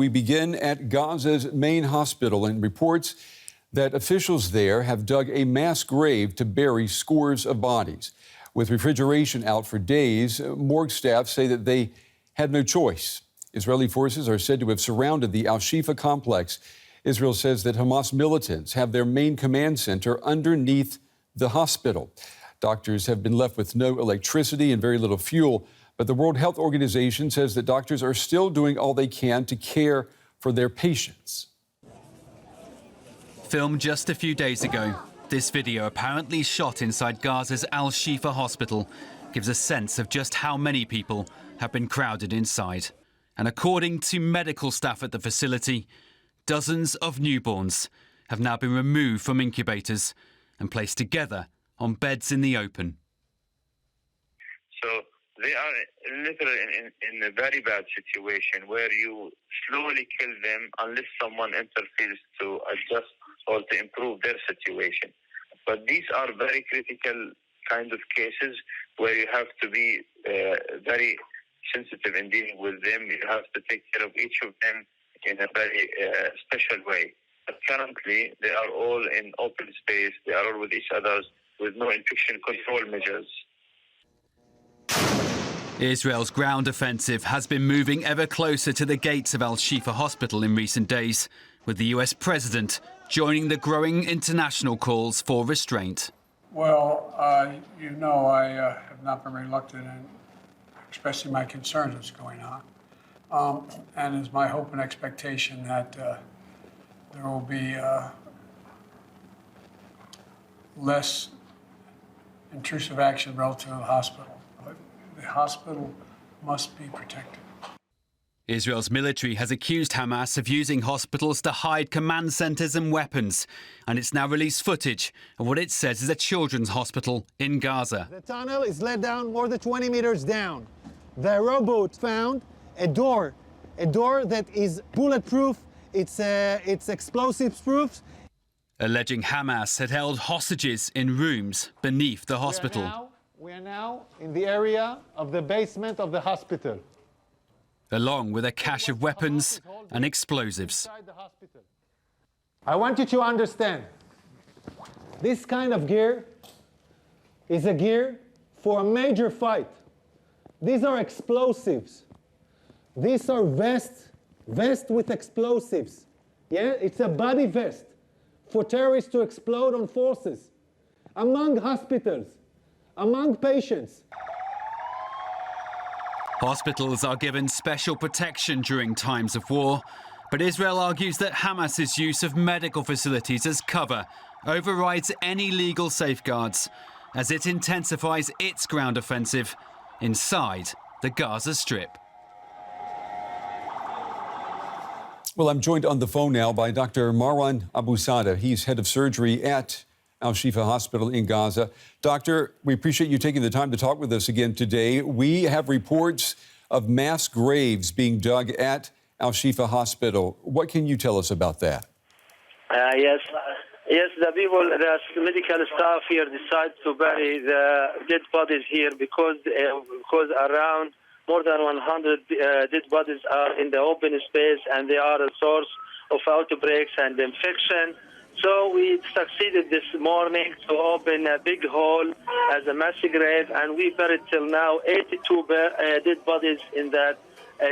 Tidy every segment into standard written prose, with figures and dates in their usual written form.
we begin at Gaza's main hospital and reports that officials there have dug a mass grave to bury scores of bodies. With refrigeration out for days, morgue staff say that they had no choice. Israeli forces are said to have surrounded the Al-Shifa complex. Israel says that Hamas militants have their main command center underneath the hospital. Doctors have been left with no electricity and very little fuel. But the World Health Organization says that doctors are still doing all they can to care for their patients. Filmed just a few days ago, this video, apparently shot inside Gaza's Al-Shifa hospital, gives a sense of just how many people have been crowded inside. And according to medical staff at the facility, dozens of newborns have now been removed from incubators and placed together on beds in the open. So they are literally in a very bad situation where you slowly kill them unless someone interferes to adjust or to improve their situation. But these are very critical kind of cases where you have to be very sensitive in dealing with them. You have to take care of each of them in a very special way. But currently, they are all in open space. They are all with each other with no infection control measures. Israel's ground offensive has been moving ever closer to the gates of Al-Shifa hospital in recent days, with the US president joining the growing international calls for restraint. Well, I have not been reluctant in expressing my concerns what's going on. And it's my hope and expectation that there will be less intrusive action relative to the hospital. But the hospital must be protected. Israel's military has accused Hamas of using hospitals to hide command centres and weapons, and it's now released footage of what it says is a children's hospital in Gaza. The tunnel is let down more than 20 meters down. The rowboat found a door that is bulletproof, it's explosives proof. Alleging Hamas had held hostages in rooms beneath the hospital. We are now in the area of the basement of the hospital, along with a cache of weapons and explosives. I want you to understand, this kind of gear is a gear for a major fight. These are explosives. These are vests with explosives. Yeah, it's a body vest for terrorists to explode on forces, among hospitals, among patients. Hospitals are given special protection during times of war, but Israel argues that Hamas's use of medical facilities as cover overrides any legal safeguards as it intensifies its ground offensive inside the Gaza Strip. Well, I'm joined on the phone now by Dr. Marwan Abu Sada. He's head of surgery at Al-Shifa Hospital in Gaza. Doctor, we appreciate you taking the time to talk with us again today. We have reports of mass graves being dug at Al-Shifa Hospital. What can you tell us about that? Yes, the medical staff here decide to bury the dead bodies here because around more than 100 dead bodies are in the open space and they are a source of outbreaks and infection. So we succeeded this morning to open a big hole as a mass grave, and we buried till now 82 dead bodies in that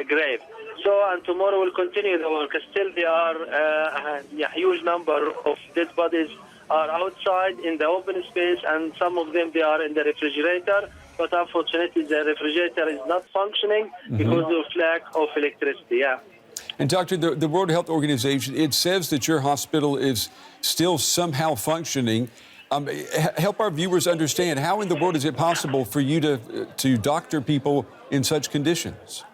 grave. So, and tomorrow we'll continue the work. Still, there are a huge number of dead bodies are outside in the open space, and some of them they are in the refrigerator. But unfortunately, the refrigerator is not functioning because of lack of electricity. Yeah. And Doctor, the World Health Organization, it says that your hospital is still somehow functioning. Help our viewers understand, how in the world is it possible for you to doctor people in such conditions?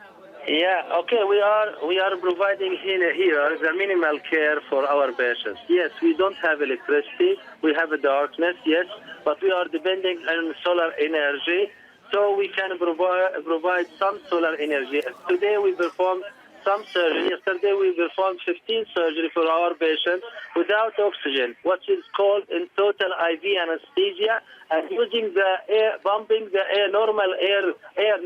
Yeah, okay, we are providing here the minimal care for our patients. Yes, we don't have electricity, we have a darkness, yes, but we are depending on solar energy, so we can provide some solar energy. Today we perform some surgery. Yesterday we performed 15 surgery for our patient without oxygen, what is called in total IV anesthesia, and using the air, pumping the air, normal air,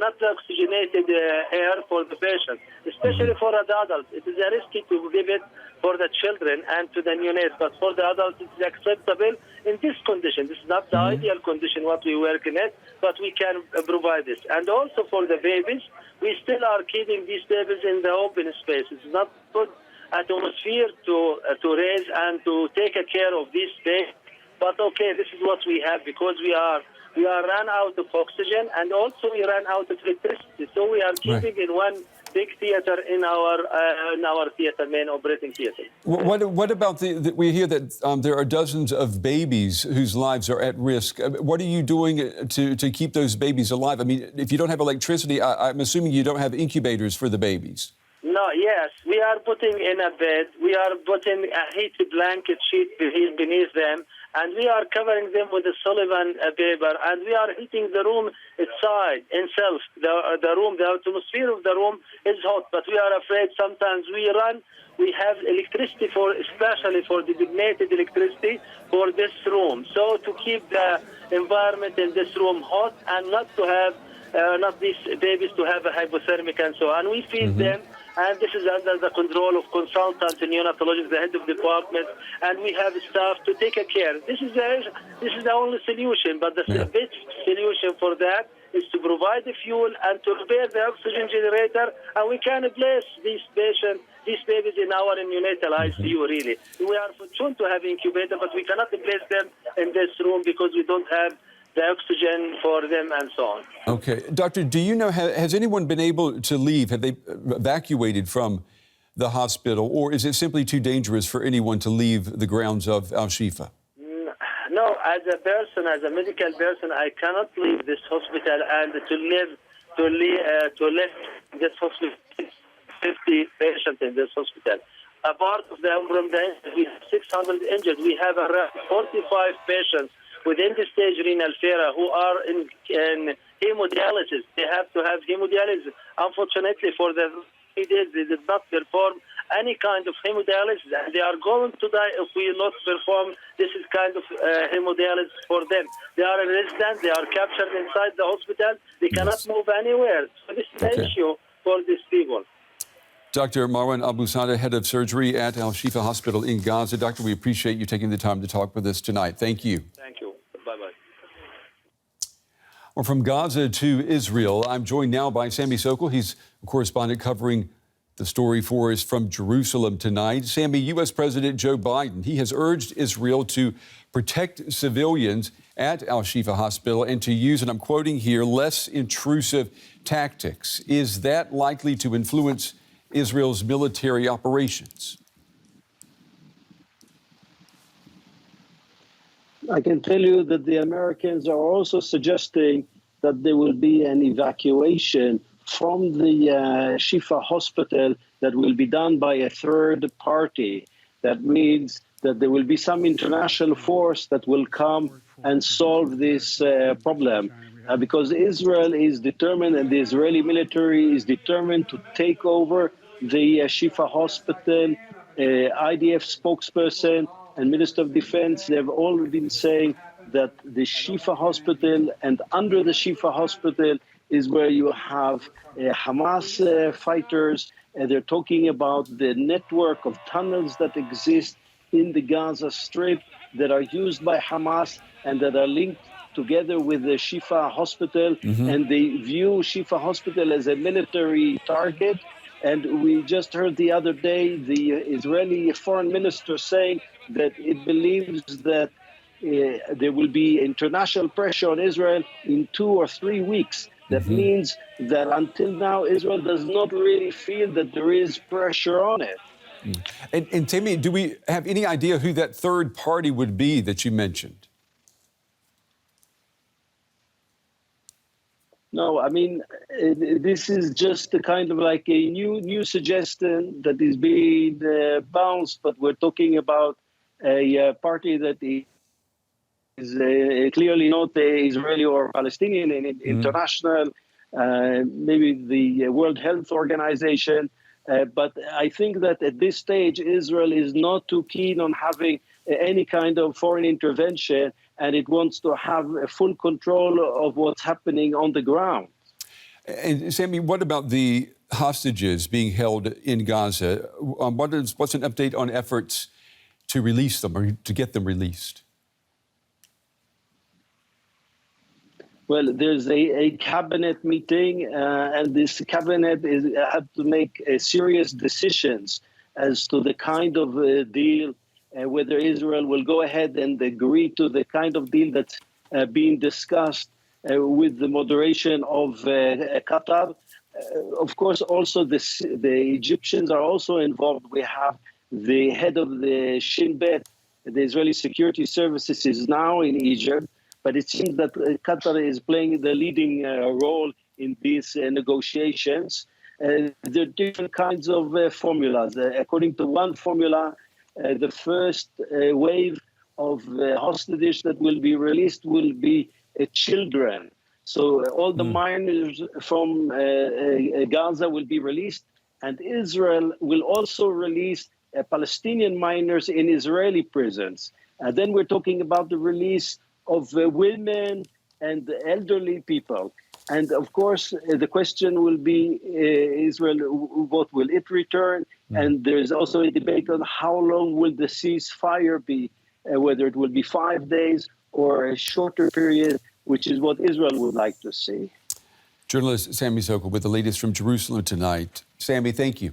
not the oxygenated air for the patient, especially for the adults. It is risky to give it for the children and to the neonates, but for the adults it is acceptable in this condition. This is not the ideal condition what we work in it, but we can provide this. And also for the babies, we still are keeping these babies in the open space. It's not good atmosphere to raise and to take care of this baby. But okay, this is what we have because we are run out of oxygen and also we ran out of electricity. So we are keeping in one big theater in our theater, main operating theater. What about we hear that there are dozens of babies whose lives are at risk. What are you doing to keep those babies alive? I mean, if you don't have electricity, I'm assuming you don't have incubators for the babies. No, yes, we are putting in a bed. We are putting a heated blanket sheet beneath them, and we are covering them with a Sullivan paper, and we are heating the room inside, itself. The room, the atmosphere of the room is hot, but we are afraid sometimes we have electricity especially for designated electricity for this room. So to keep the environment in this room hot and not to have, not these babies to have a hypothermic and so on. We feed them. And this is under the control of consultants and neonatologists, the head of department, and we have staff to take care. This is the only solution, but the best solution for that is to provide the fuel and to repair the oxygen generator, and we can place these patients, these babies in our neonatal ICU, really. We are fortunate to have incubator, but we cannot place them in this room because we don't have the oxygen for them and so on. Okay. Doctor, do you know, has anyone been able to leave? Have they evacuated from the hospital, or is it simply too dangerous for anyone to leave the grounds of Al-Shifa? No, as a person, as a medical person, I cannot leave this hospital and to live this hospital, 50 patients in this hospital. Apart from the we have 600 injured. We have around 45 patients with end-stage renal failure who are in hemodialysis. They have to have hemodialysis. Unfortunately, for the 3 days, they did not perform any kind of hemodialysis, and they are going to die if we not perform this is kind of hemodialysis for them. They are a resident. They are captured inside the hospital. They cannot move anywhere. So this is an issue for these people. Dr. Marwan Abu Sada, head of surgery at Al-Shifa Hospital in Gaza. Doctor, we appreciate you taking the time to talk with us tonight. Thank you. Thank you. Bye-bye. Well, from Gaza to Israel, I'm joined now by Sami Sockol. He's a correspondent covering the story for us from Jerusalem tonight. Sami, U.S. President Joe Biden, he has urged Israel to protect civilians at Al-Shifa Hospital and to use, and I'm quoting here, less intrusive tactics. Is that likely to influence Israel's military operations? I can tell you that the Americans are also suggesting that there will be an evacuation from the Shifa hospital that will be done by a third party. That means that there will be some international force that will come and solve this problem. Because Israel is determined, and the Israeli military is determined to take over the Shifa hospital. IDF spokesperson and Minister of Defense, they've all been saying that the Shifa hospital and under the Shifa hospital is where you have Hamas fighters. And they're talking about the network of tunnels that exist in the Gaza Strip that are used by Hamas and that are linked together with the Shifa hospital. And they view Shifa hospital as a military target. And we just heard the other day the Israeli foreign minister saying that it believes that there will be international pressure on Israel in 2 or 3 weeks. That means that until now, Israel does not really feel that there is pressure on it. And Sami, do we have any idea who that third party would be that you mentioned? No, I mean, this is just a kind of like a new suggestion that is being bounced, but we're talking about a party that is clearly not Israeli or Palestinian and international, maybe the World Health Organization. But I think that at this stage, Israel is not too keen on having any kind of foreign intervention, and it wants to have full control of what's happening on the ground. And Sami, what about the hostages being held in Gaza? What's an update on efforts to release them or to get them released? Well, there's a cabinet meeting, and this cabinet had to make serious decisions as to the kind of deal, whether Israel will go ahead and agree to the kind of deal that's being discussed with the moderation of Qatar. Of course, also the Egyptians are also involved. We have the head of the Shin Bet, the Israeli Security Services, is now in Egypt. But it seems that Qatar is playing the leading role in these negotiations. There are different kinds of formulas. According to one formula, the first wave of hostages that will be released will be children. So all the minors from Gaza will be released, and Israel will also release Palestinian minors in Israeli prisons. And then we're talking about the release of women and elderly people. And of course, the question will be, Israel, what will it return? And there's also a debate on how long will the ceasefire be, whether it will be 5 days or a shorter period, which is what Israel would like to see. Journalist Sami Sockol with the latest from Jerusalem tonight. Sami, thank you.